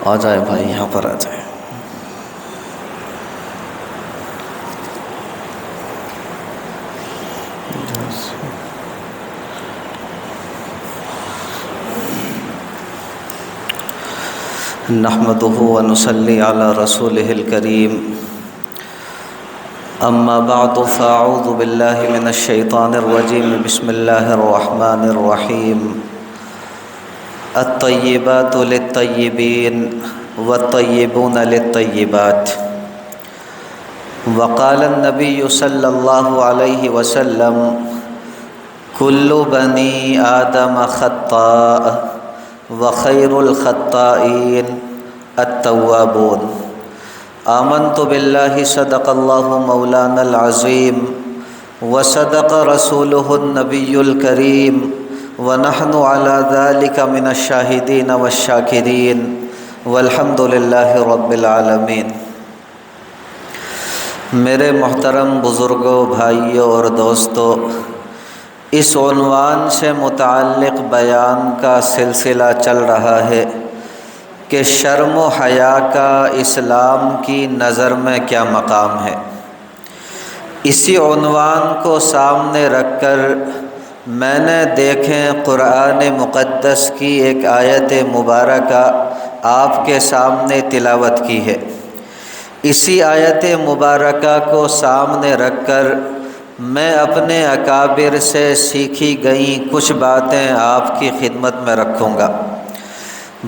آ جائے بھائی، یہاں پر آ جائے۔ نحمدہ ونصلی علی رسولہ الکریم، اما بعد فاعوذ باللہ من الشیطان الرجیم، بسم اللہ الرحمن الرحیم۔ الطیبات للطیبین والطیبون للطیبات۔ وقال النبی صلی اللہ علیہ وسلم: کل بنی آدم خطاء وخیر الخطائین التوابون۔ آمنت باللہ صدق اللہ مولانا العظیم وصدق رسولہ النبی الکریم ونحن علی ذلک من الشاہدین والشاکرین والحمد للہ رب العالمین۔ میرے محترم بزرگوں، بھائیوں اور دوستوں، اس عنوان سے متعلق بیان کا سلسلہ چل رہا ہے کہ شرم و حیا کا اسلام کی نظر میں کیا مقام ہے۔ اسی عنوان کو سامنے رکھ کر میں نے دیکھیں قرآن مقدس کی ایک آیت مبارکہ آپ کے سامنے تلاوت کی ہے۔ اسی آیت مبارکہ کو سامنے رکھ کر میں اپنے اکابر سے سیکھی گئیں کچھ باتیں آپ کی خدمت میں رکھوں گا۔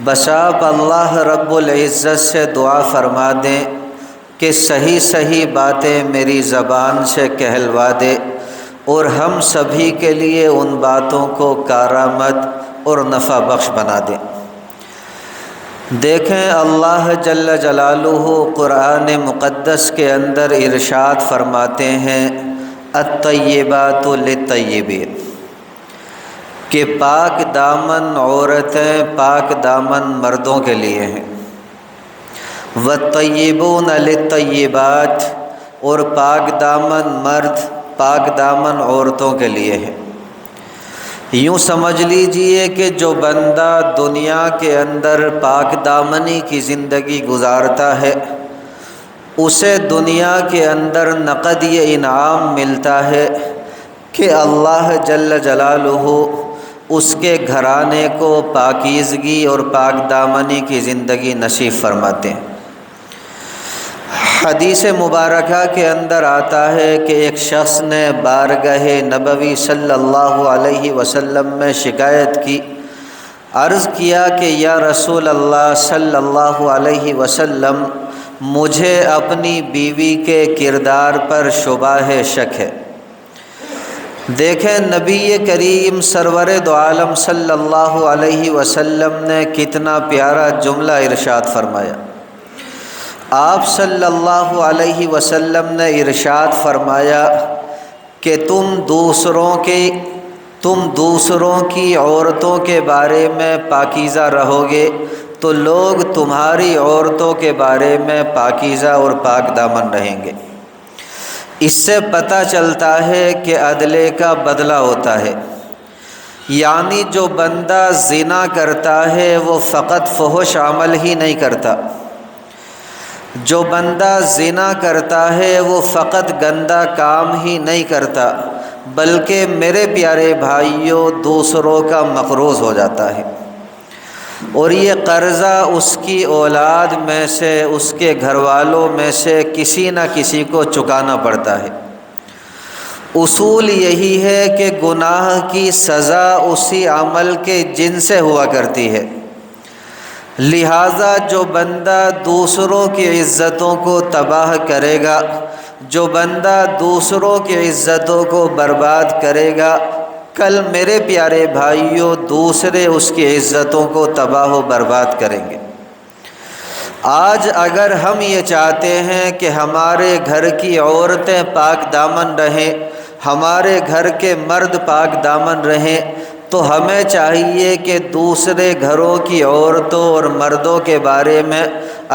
بس آپ اللہ رب العزت سے دعا فرما دیں کہ صحیح صحیح باتیں میری زبان سے کہلوا دے اور ہم سبھی کے لیے ان باتوں کو کارآمد اور نفع بخش بنا دیں۔ دیکھیں، اللہ جل جلالہ قرآن مقدس کے اندر ارشاد فرماتے ہیں: الطیبات للطیبین، کہ پاک دامن عورتیں پاک دامن مردوں کے لیے ہیں، والطیبون للطیبات، اور پاک دامن مرد پاک دامن عورتوں کے لیے ہیں۔ یوں سمجھ لیجئے کہ جو بندہ دنیا کے اندر پاک دامنی کی زندگی گزارتا ہے، اسے دنیا کے اندر نقد یہ انعام ملتا ہے کہ اللہ جل جلالہ اس کے گھرانے کو پاکیزگی اور پاک دامنی کی زندگی نصیب فرماتے ہیں۔ حدیث مبارکہ کے اندر آتا ہے کہ ایک شخص نے بارگاہ نبوی صلی اللہ علیہ وسلم میں شکایت کی، عرض کیا کہ یا رسول اللہ صلی اللہ علیہ وسلم، مجھے اپنی بیوی کے کردار پر شبہ شک ہے۔ دیکھیں، نبی کریم سرور دو عالم صلی اللہ علیہ وسلم نے کتنا پیارا جملہ ارشاد فرمایا۔ آپ صلی اللہ علیہ وسلم نے ارشاد فرمایا کہ تم دوسروں کی عورتوں کے بارے میں پاکیزہ رہو گے تو لوگ تمہاری عورتوں کے بارے میں پاکیزہ اور پاک دامن رہیں گے۔ اس سے پتہ چلتا ہے کہ عدلے کا بدلہ ہوتا ہے، یعنی جو بندہ زنا کرتا ہے وہ فقط فحش عمل ہی نہیں کرتا، جو بندہ زنا کرتا ہے وہ فقط گندا کام ہی نہیں کرتا، بلکہ میرے پیارے بھائیوں دوسروں کا مقروض ہو جاتا ہے، اور یہ قرضہ اس کی اولاد میں سے، اس کے گھر والوں میں سے کسی نہ کسی کو چکانا پڑتا ہے۔ اصول یہی ہے کہ گناہ کی سزا اسی عمل کے جن سے ہوا کرتی ہے، لہٰذا جو بندہ دوسروں کی عزتوں کو تباہ کرے گا، جو بندہ دوسروں کی عزتوں کو برباد کرے گا، کل میرے پیارے بھائیوں دوسرے اس کی عزتوں کو تباہ و برباد کریں گے۔ آج اگر ہم یہ چاہتے ہیں کہ ہمارے گھر کی عورتیں پاک دامن رہیں، ہمارے گھر کے مرد پاک دامن رہیں، تو ہمیں چاہیے کہ دوسرے گھروں کی عورتوں اور مردوں کے بارے میں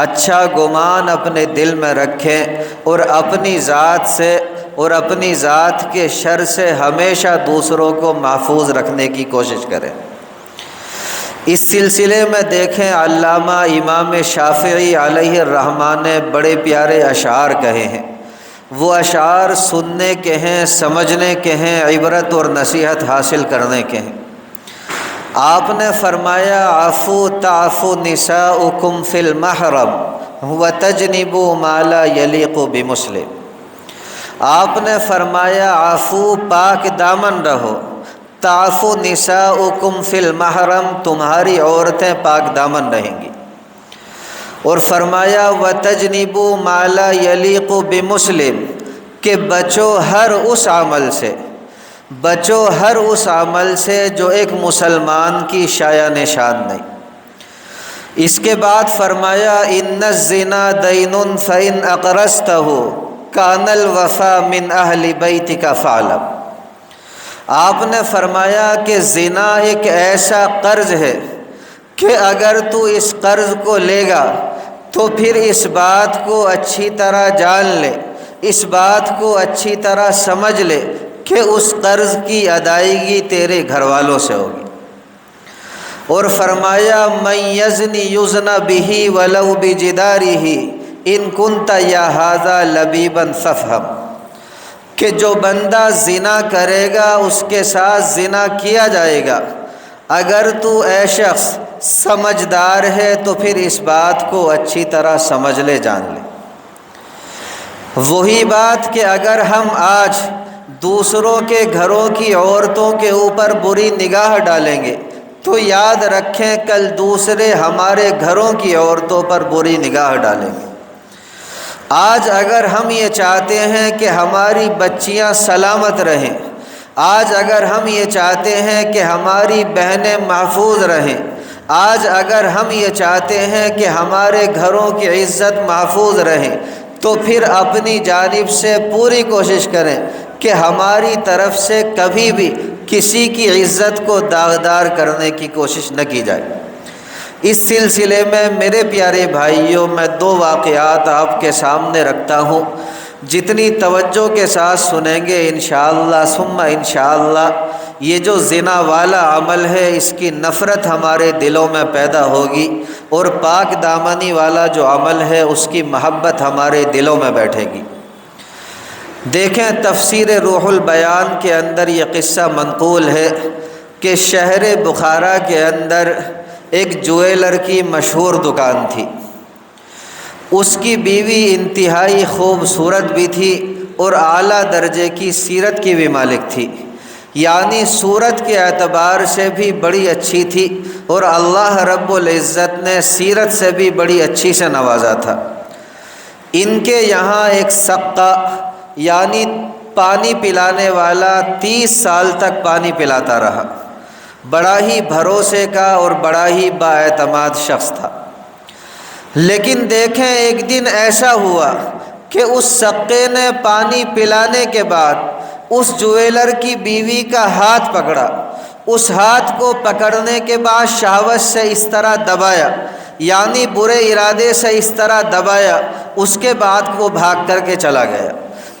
اچھا گمان اپنے دل میں رکھیں اور اپنی ذات سے اور اپنی ذات کے شر سے ہمیشہ دوسروں کو محفوظ رکھنے کی کوشش کریں۔ اس سلسلے میں دیکھیں علامہ امام شافعی علیہ الرحمٰن نے بڑے پیارے اشعار کہے ہیں۔ وہ اشعار سننے کے ہیں، سمجھنے کے ہیں، عبرت اور نصیحت حاصل کرنے کے ہیں۔ آپ نے فرمایا عفو تعفو نساؤکم فی المحرم وتجنبوا ما لا یلیق بمسلم۔ آپ نے فرمایا عفو پاک دامن رہو، تعفو نساؤکم فی المحرم تمہاری عورتیں پاک دامن رہیں گی، اور فرمایا وتجنبوا ما لا یلیق بمسلم کہ بچو ہر اس عمل سے جو ایک مسلمان کی شایع نشان نہیں۔ اس کے بعد فرمایا ان الزنا دین فإن اقرضته کان الوفا من اہل بیتک فاعلم۔ آپ نے فرمایا کہ زنا ایک ایسا قرض ہے کہ اگر تو اس قرض کو لے گا تو پھر اس بات کو اچھی طرح جان لے، اس بات کو اچھی طرح سمجھ لے کہ اس قرض کی ادائیگی تیرے گھر والوں سے ہوگی۔ اور فرمایا من یزنی یزن بہ ولو بجدارہ ان کنت یا ھذا لبیبا فافہم کہ جو بندہ زنا کرے گا اس کے ساتھ زنا کیا جائے گا، اگر تو اے شخص سمجھدار ہے تو پھر اس بات کو اچھی طرح سمجھ لے، جان لے۔ وہی بات کہ اگر ہم آج دوسروں کے گھروں کی عورتوں کے اوپر بری نگاہ ڈالیں گے تو یاد رکھیں کل دوسرے ہمارے گھروں کی عورتوں پر بری نگاہ ڈالیں گے۔ آج اگر ہم یہ چاہتے ہیں کہ ہماری بچیاں سلامت رہیں، آج اگر ہم یہ چاہتے ہیں کہ ہماری بہنیں محفوظ رہیں، آج اگر ہم یہ چاہتے ہیں کہ ہمارے گھروں کی عزت محفوظ رہیں، تو پھر اپنی جانب سے پوری کوشش کریں کہ ہماری طرف سے کبھی بھی کسی کی عزت کو داغدار کرنے کی کوشش نہ کی جائے۔ اس سلسلے میں میرے پیارے بھائیوں، میں 2 واقعات آپ کے سامنے رکھتا ہوں، جتنی توجہ کے ساتھ سنیں گے انشاءاللہ ثم انشاءاللہ یہ جو زنا والا عمل ہے اس کی نفرت ہمارے دلوں میں پیدا ہوگی، اور پاک دامنی والا جو عمل ہے اس کی محبت ہمارے دلوں میں بیٹھے گی۔ دیکھیں تفسیر روح البیان کے اندر یہ قصہ منقول ہے کہ شہر بخارا کے اندر ایک جویلر کی مشہور دکان تھی۔ اس کی بیوی انتہائی خوبصورت بھی تھی اور اعلیٰ درجے کی سیرت کی بھی مالک تھی، یعنی صورت کے اعتبار سے بھی بڑی اچھی تھی، اور اللہ رب العزت نے سیرت سے بھی بڑی اچھی سے نوازا تھا۔ ان کے یہاں ایک سقا یعنی پانی پلانے والا 30 سال تک پانی پلاتا رہا، بڑا ہی بھروسے کا اور بڑا ہی بااعتماد شخص تھا۔ لیکن دیکھیں ایک دن ایسا ہوا کہ اس سقے نے پانی پلانے کے بعد اس جویلر کی بیوی کا ہاتھ پکڑا، اس ہاتھ کو پکڑنے کے بعد شہوت سے اس طرح دبایا، یعنی برے ارادے سے اس طرح دبایا، اس کے بعد وہ بھاگ کر کے چلا گیا،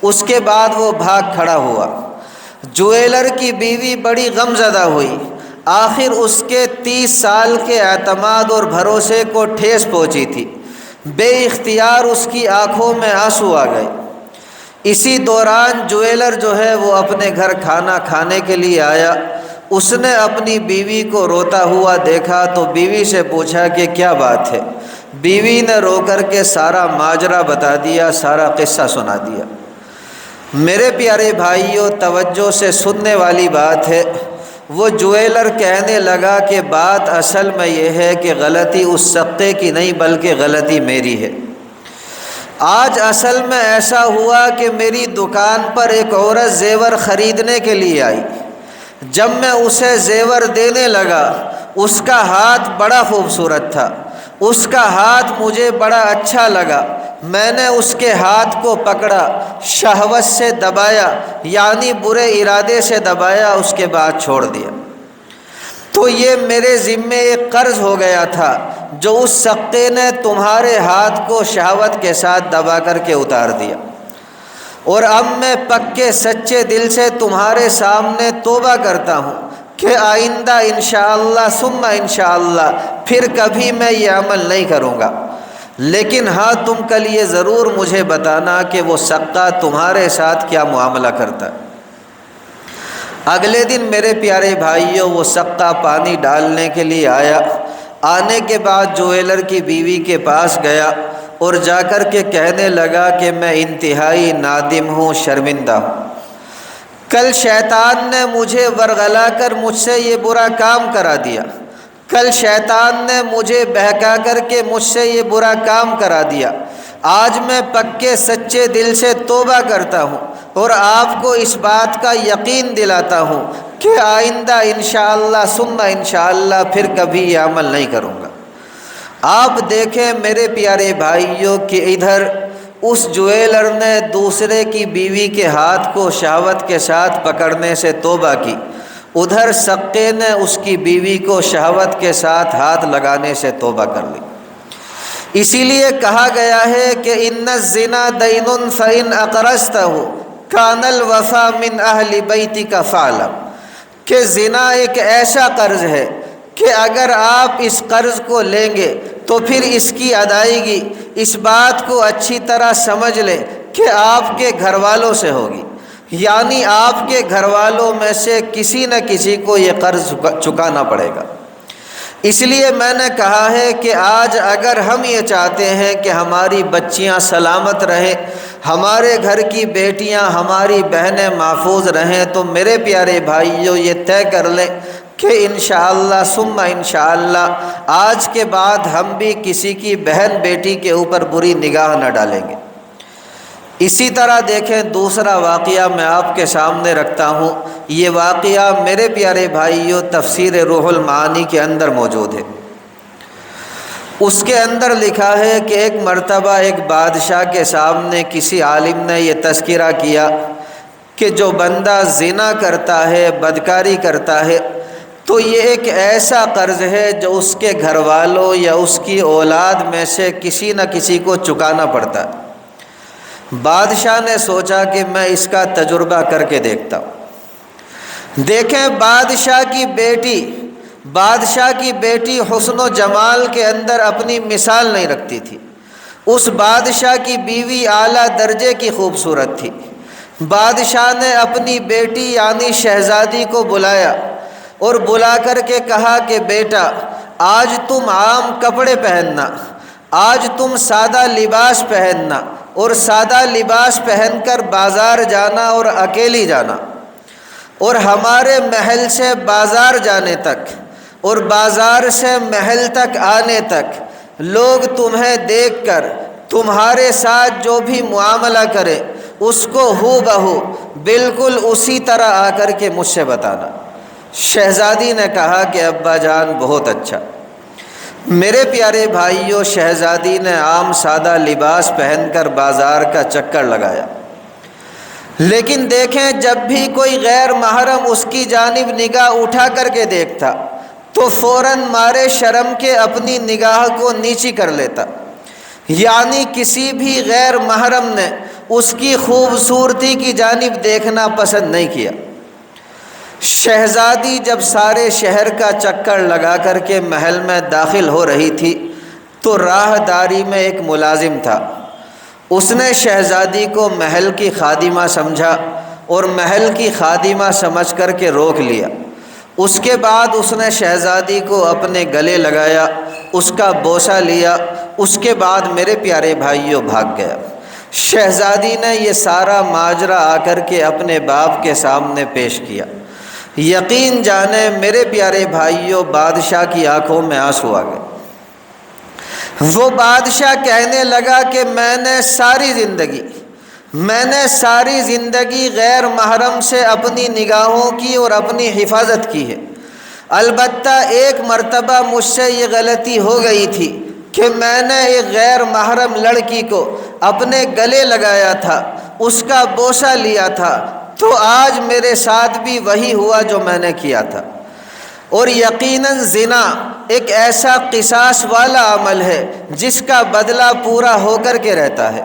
اس کے بعد وہ بھاگ کھڑا ہوا۔ جویلر کی بیوی بڑی غمزدہ ہوئی، آخر اس کے 30 سال کے اعتماد اور بھروسے کو ٹھیس پہنچی تھی، بے اختیار اس کی آنکھوں میں آنسو آ گئے۔ اسی دوران جویلر جو ہے وہ اپنے گھر کھانا کھانے کے لیے آیا، اس نے اپنی بیوی کو روتا ہوا دیکھا تو بیوی سے پوچھا کہ کیا بات ہے؟ بیوی نے رو کر کے سارا ماجرا بتا دیا، سارا قصہ سنا دیا۔ میرے پیارے بھائیوں، توجہ سے سننے والی بات ہے۔ وہ جویلر کہنے لگا کہ بات اصل میں یہ ہے کہ غلطی اس سقے کی نہیں بلکہ غلطی میری ہے۔ آج اصل میں ایسا ہوا کہ میری دکان پر ایک عورت زیور خریدنے کے لیے آئی، جب میں اسے زیور دینے لگا اس کا ہاتھ بڑا خوبصورت تھا، اس کا ہاتھ مجھے بڑا اچھا لگا، میں نے اس کے ہاتھ کو پکڑا، شہوت سے دبایا یعنی برے ارادے سے دبایا، اس کے بعد چھوڑ دیا۔ تو یہ میرے ذمے ایک قرض ہو گیا تھا جو اس سقے نے تمہارے ہاتھ کو شہوت کے ساتھ دبا کر کے اتار دیا، اور اب میں پکے سچے دل سے تمہارے سامنے توبہ کرتا ہوں کہ آئندہ انشاءاللہ ثم انشاءاللہ پھر کبھی میں یہ عمل نہیں کروں گا، لیکن ہاں تم کل یہ ضرور مجھے بتانا کہ وہ سقا تمہارے ساتھ کیا معاملہ کرتا ہے۔ اگلے دن میرے پیارے بھائیوں وہ سقا پانی ڈالنے کے لیے آیا۔ آنے کے بعد جویلر کی بیوی کے پاس گیا اور جا کر کے کہنے لگا کہ میں انتہائی نادم ہوں، شرمندہ ہوں۔ کل شیطان نے مجھے ورغلا کر مجھ سے یہ برا کام کرا دیا، کل شیطان نے مجھے بہکا کر کے مجھ سے یہ برا کام کرا دیا۔ آج میں پکے سچے دل سے توبہ کرتا ہوں اور آپ کو اس بات کا یقین دلاتا ہوں کہ آئندہ انشاءاللہ ثم انشاءاللہ پھر کبھی یہ عمل نہیں کروں گا۔ آپ دیکھیں میرے پیارے بھائیوں کہ ادھر اس جویلر نے دوسرے کی بیوی کے ہاتھ کو شہوت کے ساتھ پکڑنے سے توبہ کی، ادھر سقے نے اس کی بیوی کو شہوت کے ساتھ ہاتھ لگانے سے توبہ کر لی۔ اسی لیے کہا گیا ہے کہ ان الزنا دین فإن اقرضتہ کان الوفا من اہل بیتک فاعلم، کہ زنا ایک ایسا قرض ہے کہ اگر آپ اس قرض کو لیں گے تو پھر اس کی ادائیگی اس بات کو اچھی طرح سمجھ لیں کہ آپ کے گھر والوں سے ہوگی، یعنی آپ کے گھر والوں میں سے کسی نہ کسی کو یہ قرض چکانا پڑے گا۔ اس لیے میں نے کہا ہے کہ آج اگر ہم یہ چاہتے ہیں کہ ہماری بچیاں سلامت رہیں، ہمارے گھر کی بیٹیاں ہماری بہنیں محفوظ رہیں، تو میرے پیارے بھائیوں یہ طے کر لیں کہ انشاءاللہ ثم انشاءاللہ آج کے بعد ہم بھی کسی کی بہن بیٹی کے اوپر بری نگاہ نہ ڈالیں گے۔ اسی طرح دیکھیں دوسرا واقعہ میں آپ کے سامنے رکھتا ہوں، یہ واقعہ میرے پیارے بھائیوں تفسیر روح المعانی کے اندر موجود ہے۔ اس کے اندر لکھا ہے کہ ایک مرتبہ ایک بادشاہ کے سامنے کسی عالم نے یہ تذکرہ کیا کہ جو بندہ زنا کرتا ہے، بدکاری کرتا ہے، تو یہ ایک ایسا قرض ہے جو اس کے گھر والوں یا اس کی اولاد میں سے کسی نہ کسی کو چکانا پڑتا ہے۔ بادشاہ نے سوچا کہ میں اس کا تجربہ کر کے دیکھتا ہوں۔ دیکھیں بادشاہ کی بیٹی حسن و جمال کے اندر اپنی مثال نہیں رکھتی تھی۔ اس بادشاہ کی بیوی اعلیٰ درجے کی خوبصورت تھی۔ بادشاہ نے اپنی بیٹی یعنی شہزادی کو بلایا اور بلا کر کے کہا کہ بیٹا آج تم عام کپڑے پہننا، آج تم سادہ لباس پہننا، اور سادہ لباس پہن کر بازار جانا اور اکیلی جانا، اور ہمارے محل سے بازار جانے تک اور بازار سے محل تک آنے تک لوگ تمہیں دیکھ کر تمہارے ساتھ جو بھی معاملہ کرے اس کو ہو بہو بالکل اسی طرح آ کر کے مجھ سے بتانا۔ شہزادی نے کہا کہ ابا جان بہت اچھا۔ میرے پیارے بھائیوں شہزادی نے عام سادہ لباس پہن کر بازار کا چکر لگایا، لیکن دیکھیں جب بھی کوئی غیر محرم اس کی جانب نگاہ اٹھا کر کے دیکھتا تو فوراً مارے شرم کے اپنی نگاہ کو نیچی کر لیتا، یعنی کسی بھی غیر محرم نے اس کی خوبصورتی کی جانب دیکھنا پسند نہیں کیا۔ شہزادی جب سارے شہر کا چکر لگا کر کے محل میں داخل ہو رہی تھی تو راہداری میں ایک ملازم تھا، اس نے شہزادی کو محل کی خادمہ سمجھا اور محل کی خادمہ سمجھ کر کے روک لیا۔ اس کے بعد اس نے شہزادی کو اپنے گلے لگایا، اس کا بوسہ لیا، اس کے بعد میرے پیارے بھائیوں بھاگ گیا۔ شہزادی نے یہ سارا ماجرا آ کر کے اپنے باپ کے سامنے پیش کیا۔ یقین جانے میرے پیارے بھائیوں بادشاہ کی آنکھوں میں آنسو آ گئے۔ وہ بادشاہ کہنے لگا کہ میں نے ساری زندگی غیر محرم سے اپنی نگاہوں کی اور اپنی حفاظت کی ہے، البتہ ایک مرتبہ مجھ سے یہ غلطی ہو گئی تھی کہ میں نے ایک غیر محرم لڑکی کو اپنے گلے لگایا تھا، اس کا بوسہ لیا تھا، تو آج میرے ساتھ بھی وہی ہوا جو میں نے کیا تھا۔ اور یقیناً زنا ایک ایسا قصاص والا عمل ہے جس کا بدلہ پورا ہو کر کے رہتا ہے۔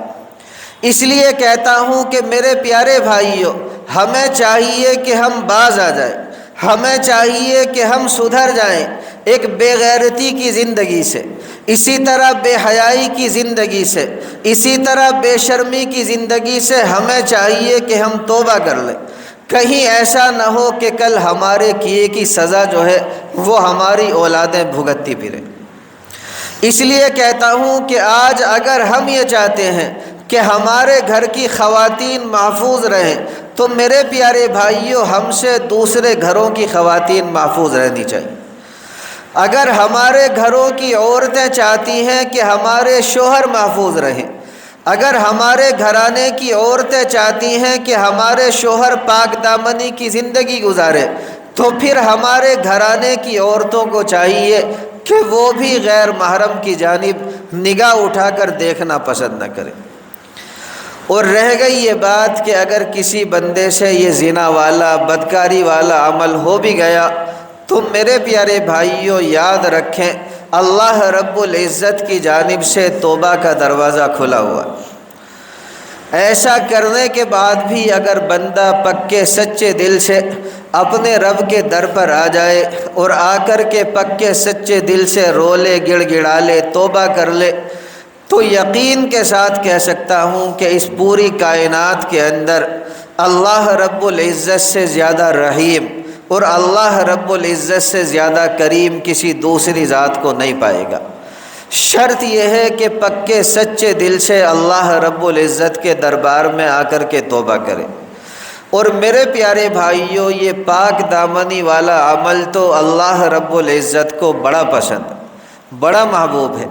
اس لیے کہتا ہوں کہ میرے پیارے بھائیوں ہمیں چاہیے کہ ہم باز آ جائیں، ہمیں چاہیے کہ ہم سدھر جائیں ایک بے غیرتی کی زندگی سے، اسی طرح بے حیائی کی زندگی سے، اسی طرح بے شرمی کی زندگی سے ہمیں چاہیے کہ ہم توبہ کر لیں۔ کہیں ایسا نہ ہو کہ کل ہمارے کیے کی سزا جو ہے وہ ہماری اولادیں بھگتتی پھریں۔ اس لیے کہتا ہوں کہ آج اگر ہم یہ چاہتے ہیں کہ ہمارے گھر کی خواتین محفوظ رہیں تو میرے پیارے بھائیوں ہم سے دوسرے گھروں کی خواتین محفوظ رہنی چاہیے۔ اگر ہمارے گھروں کی عورتیں چاہتی ہیں کہ ہمارے شوہر محفوظ رہیں، اگر ہمارے گھرانے کی عورتیں چاہتی ہیں کہ ہمارے شوہر پاک دامنی کی زندگی گزارے، تو پھر ہمارے گھرانے کی عورتوں کو چاہیے کہ وہ بھی غیر محرم کی جانب نگاہ اٹھا کر دیکھنا پسند نہ کریں۔ اور رہ گئی یہ بات کہ اگر کسی بندے سے یہ زنا والا بدکاری والا عمل ہو بھی گیا تو میرے پیارے بھائیوں یاد رکھیں اللہ رب العزت کی جانب سے توبہ کا دروازہ کھلا ہوا۔ ایسا کرنے کے بعد بھی اگر بندہ پکے سچے دل سے اپنے رب کے در پر آ جائے اور آ کر کے پکے سچے دل سے رو لے، گڑ گڑا لے، توبہ کر لے، تو یقین کے ساتھ کہہ سکتا ہوں کہ اس پوری کائنات کے اندر اللہ رب العزت سے زیادہ رحیم اور اللہ رب العزت سے زیادہ کریم کسی دوسری ذات کو نہیں پائے گا۔ شرط یہ ہے کہ پکے سچے دل سے اللہ رب العزت کے دربار میں آ کر کے توبہ کرے۔ اور میرے پیارے بھائیوں یہ پاک دامنی والا عمل تو اللہ رب العزت کو بڑا پسند، بڑا محبوب ہے۔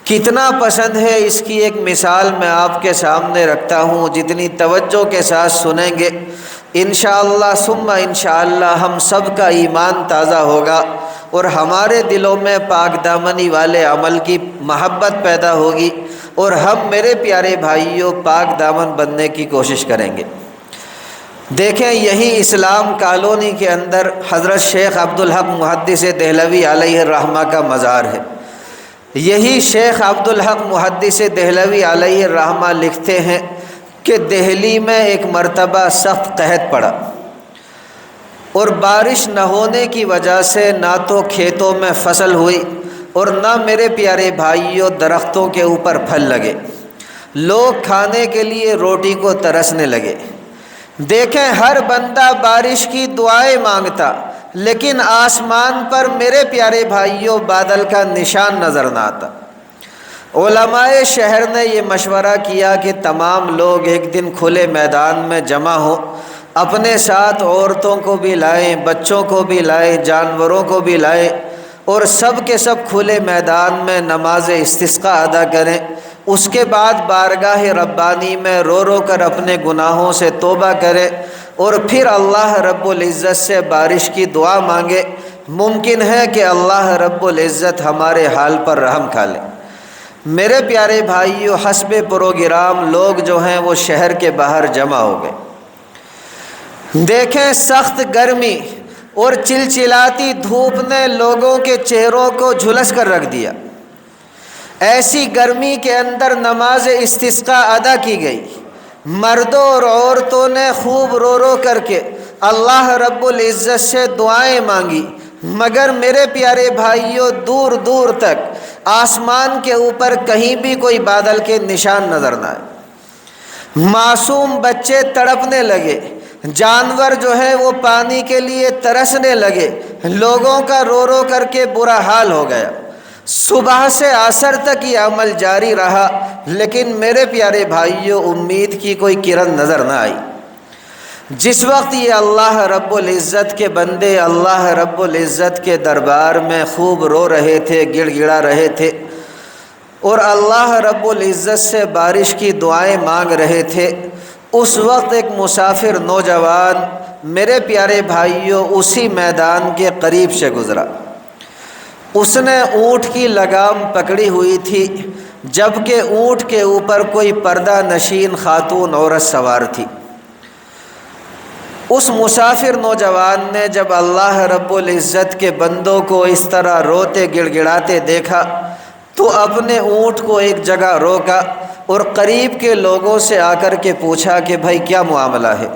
کتنا پسند ہے اس کی ایک مثال میں آپ کے سامنے رکھتا ہوں، جتنی توجہ کے ساتھ سنیں گے انشاءاللہ ثم انشاءاللہ ہم سب کا ایمان تازہ ہوگا اور ہمارے دلوں میں پاک دامنی والے عمل کی محبت پیدا ہوگی اور ہم میرے پیارے بھائیوں پاک دامن بننے کی کوشش کریں گے۔ دیکھیں یہی اسلام کالونی کے اندر حضرت شیخ عبدالحق محدث دہلوی علیہ الرحمہ کا مزار ہے۔ یہی شیخ عبدالحق محدث دہلوی علیہ الرحمہ لکھتے ہیں کہ دہلی میں ایک مرتبہ سخت قحط پڑا اور بارش نہ ہونے کی وجہ سے نہ تو کھیتوں میں فصل ہوئی اور نہ میرے پیارے بھائیوں درختوں کے اوپر پھل لگے۔ لوگ کھانے کے لیے روٹی کو ترسنے لگے۔ دیکھیں ہر بندہ بارش کی دعائیں مانگتا لیکن آسمان پر میرے پیارے بھائیوں بادل کا نشان نظر نہ آتا۔ علماء شہر نے یہ مشورہ کیا کہ تمام لوگ ایک دن کھلے میدان میں جمع ہوں، اپنے ساتھ عورتوں کو بھی لائیں، بچوں کو بھی لائیں، جانوروں کو بھی لائیں اور سب کے سب کھلے میدان میں نماز استسقاء ادا کریں۔ اس کے بعد بارگاہ ربانی میں رو رو کر اپنے گناہوں سے توبہ کریں اور پھر اللہ رب العزت سے بارش کی دعا مانگے۔ ممکن ہے کہ اللہ رب العزت ہمارے حال پر رحم کھا لے۔ میرے پیارے بھائیو حسب پروگرام لوگ جو ہیں وہ شہر کے باہر جمع ہو گئے۔ دیکھیں سخت گرمی اور چلچلاتی دھوپ نے لوگوں کے چہروں کو جھلس کر رکھ دیا۔ ایسی گرمی کے اندر نماز استسقاء ادا کی گئی۔ مردوں اور عورتوں نے خوب رو رو کر کے اللہ رب العزت سے دعائیں مانگی، مگر میرے پیارے بھائیوں دور دور تک آسمان کے اوپر کہیں بھی کوئی بادل کے نشان نظر نہ آئے۔ معصوم بچے تڑپنے لگے، جانور جو ہے وہ پانی کے لیے ترسنے لگے، لوگوں کا رو رو کر کے برا حال ہو گیا۔ صبح سے عصر تک یہ عمل جاری رہا لیکن میرے پیارے بھائیوں امید کی کوئی کرن نظر نہ آئی۔ جس وقت یہ اللہ رب العزت کے بندے اللہ رب العزت کے دربار میں خوب رو رہے تھے، گڑ گڑا رہے تھے اور اللہ رب العزت سے بارش کی دعائیں مانگ رہے تھے، اس وقت ایک مسافر نوجوان میرے پیارے بھائیوں اسی میدان کے قریب سے گزرا۔ اس نے اونٹ کی لگام پکڑی ہوئی تھی جبکہ اونٹ کے اوپر کوئی پردہ نشین خاتون عورت سوار تھی۔ اس مسافر نوجوان نے جب اللہ رب العزت کے بندوں کو اس طرح روتے گڑ گڑاتے دیکھا تو اپنے اونٹ کو ایک جگہ روکا اور قریب کے لوگوں سے آ کر کے پوچھا کہ بھائی کیا معاملہ ہے؟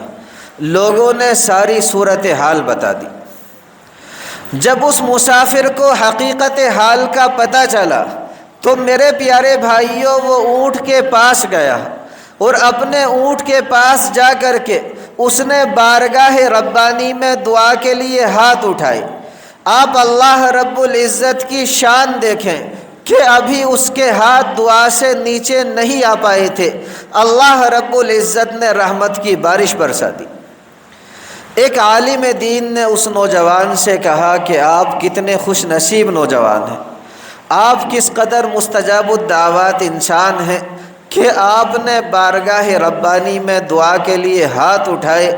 لوگوں نے ساری صورتحال بتا دی۔ جب اس مسافر کو حقیقت حال کا پتہ چلا تو میرے پیارے بھائیوں وہ اونٹ کے پاس گیا اور اپنے اونٹ کے پاس جا کر کے اس نے بارگاہ ربانی میں دعا کے لیے ہاتھ اٹھائے۔ آپ اللہ رب العزت کی شان دیکھیں کہ ابھی اس کے ہاتھ دعا سے نیچے نہیں آ پائے تھے، اللہ رب العزت نے رحمت کی بارش برسا دی۔ ایک عالم دین نے اس نوجوان سے کہا کہ آپ کتنے خوش نصیب نوجوان ہیں، آپ کس قدر مستجاب الدعوات انسان ہیں کہ آپ نے بارگاہ ربانی میں دعا کے لیے ہاتھ اٹھائے،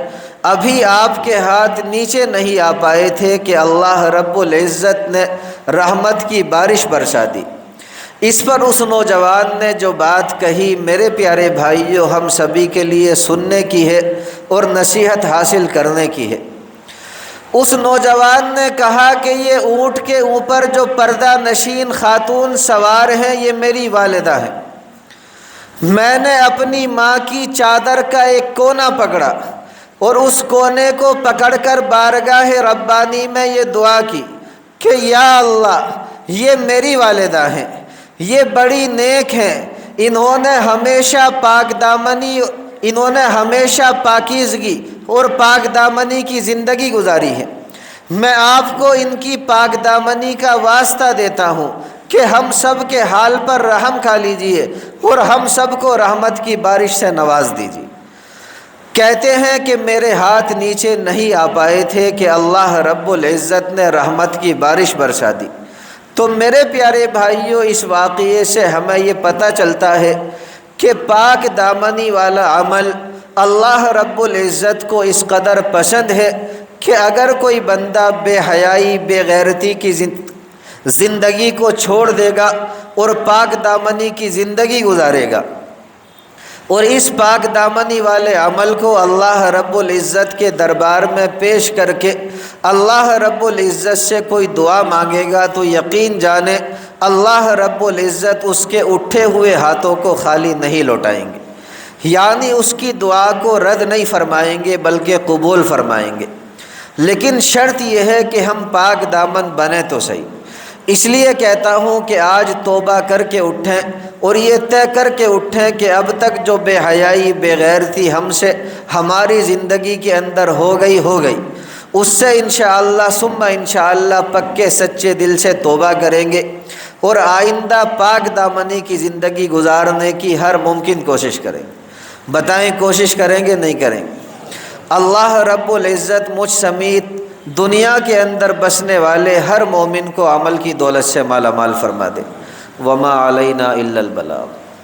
ابھی آپ کے ہاتھ نیچے نہیں آ پائے تھے کہ اللہ رب العزت نے رحمت کی بارش برسا دی۔ اس پر اس نوجوان نے جو بات کہی میرے پیارے بھائیوں ہم سبھی کے لیے سننے کی ہے اور نصیحت حاصل کرنے کی ہے۔ اس نوجوان نے کہا کہ یہ اونٹ کے اوپر جو پردہ نشین خاتون سوار ہیں یہ میری والدہ ہیں۔ میں نے اپنی ماں کی چادر کا ایک کونا پکڑا اور اس کونے کو پکڑ کر بارگاہ ربانی میں یہ دعا کی کہ یا اللہ یہ میری والدہ ہیں، یہ بڑی نیک ہیں، انہوں نے ہمیشہ پاکیزگی اور پاک دامنی کی زندگی گزاری ہے۔ میں آپ کو ان کی پاک دامنی کا واسطہ دیتا ہوں کہ ہم سب کے حال پر رحم کھا لیجئے اور ہم سب کو رحمت کی بارش سے نواز دیجئے۔ کہتے ہیں کہ میرے ہاتھ نیچے نہیں آ پائے تھے کہ اللہ رب العزت نے رحمت کی بارش برسا دی۔ تو میرے پیارے بھائیوں اس واقعے سے ہمیں یہ پتہ چلتا ہے کہ پاک دامنی والا عمل اللہ رب العزت کو اس قدر پسند ہے کہ اگر کوئی بندہ بے حیائی بے غیرتی کی زندگی کو چھوڑ دے گا اور پاک دامنی کی زندگی گزارے گا اور اس پاک دامنی والے عمل کو اللہ رب العزت کے دربار میں پیش کر کے اللہ رب العزت سے کوئی دعا مانگے گا تو یقین جانے اللہ رب العزت اس کے اٹھے ہوئے ہاتھوں کو خالی نہیں لوٹائیں گے، یعنی اس کی دعا کو رد نہیں فرمائیں گے بلکہ قبول فرمائیں گے۔ لیکن شرط یہ ہے کہ ہم پاک دامن بنیں تو صحیح۔ اس لیے کہتا ہوں کہ آج توبہ کر کے اٹھیں اور یہ طے کر کے اٹھیں کہ اب تک جو بے حیائی بے غیرتی ہم سے ہماری زندگی کے اندر ہو گئی اس سے انشاءاللہ ثم انشاءاللہ پکے سچے دل سے توبہ کریں گے اور آئندہ پاک دامنی کی زندگی گزارنے کی ہر ممکن کوشش کریں گے۔ بتائیں کوشش کریں گے نہیں کریں گے؟ اللہ رب العزت مجھ سمیت دنیا کے اندر بسنے والے ہر مومن کو عمل کی دولت سے مالا مال فرما دے۔ وما علینا الا البلاغ۔